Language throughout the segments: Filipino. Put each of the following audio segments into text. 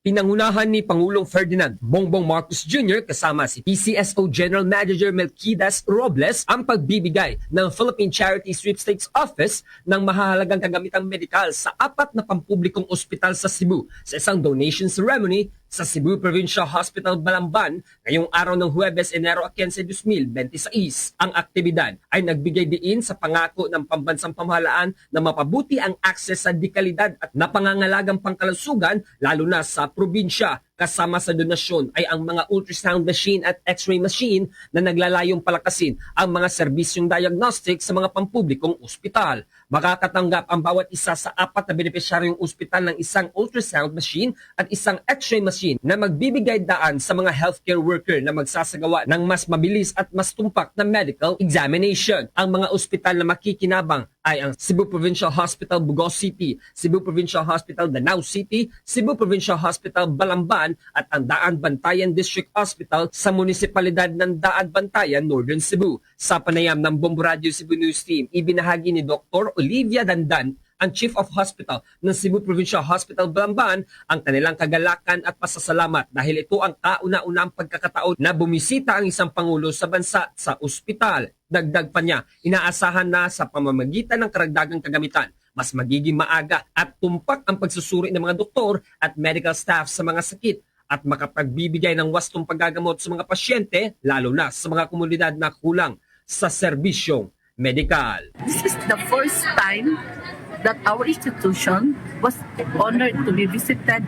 Pinangunahan ni Pangulong Ferdinand Bongbong Marcos Jr. kasama si PCSO General Manager Melquiades Robles ang pagbibigay ng Philippine Charity Sweepstakes Office ng mahahalagang kagamitang medikal sa 4 na pampublikong ospital sa Cebu sa isang donation ceremony sa Cebu Provincial Hospital Balamban ngayong araw ng Huwebes, Enero 15, 2026. Ang aktibidad ay nagbigay diin sa pangako ng pambansang pamahalaan na mapabuti ang akses sa dekalidad at napangangalagang pangkalusugan lalo na sa probinsya. Kasama sa donasyon ay ang mga ultrasound machine at x-ray machine na naglalayong palakasin ang mga serbisyong diagnostic sa mga pampublikong ospital. Makakatanggap ang bawat isa sa 4 na benepisyaryong ospital ng isang ultrasound machine at isang x-ray machine na magbibigay daan sa mga healthcare worker na magsasagawa ng mas mabilis at mas tumpak na medical examination. Ang mga ospital na makikinabang ay ang Cebu Provincial Hospital Bugos City, Cebu Provincial Hospital Danao City, Cebu Provincial Hospital Balamban at ang Daan Bantayan District Hospital sa munisipalidad ng Daan Bantayan, Northern Cebu. Sa panayam ng Bombo Radio Cebu News Team, ibinahagi ni Dr. Olivia Dandan, ang Chief of Hospital ng Cebu Provincial Hospital Balamban, ang kanilang kagalakan at pasasalamat dahil ito ang kauna-unang pagkakataon na bumisita ang isang pangulo sa bansa sa ospital. Dagdag pa niya, inaasahan na sa pamamagitan ng karagdagang kagamitan, mas magiging maaga at tumpak ang pagsusuri ng mga doktor at medical staff sa mga sakit at makapagbibigay ng wastong paggagamot sa mga pasyente, lalo na sa mga komunidad na kulang sa serbisyong medikal. This is the first time that our institution was honored to be visited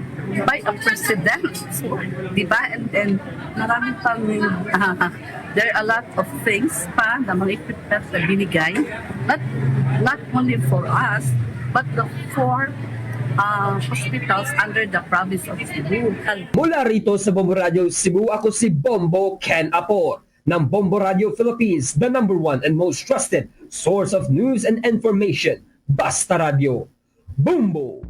by a president. So, diba? And then, maraming pang, there are a lot of things pa na mga equipment na binigay, not only for us, but for hospitals under the province of Cebu. Mula rito sa Bombo Radio Cebu, ako si Bombo Ken Apor ng Bombo Radio Philippines, the #1 and most trusted source of news and information. Basta Radio. Bombo!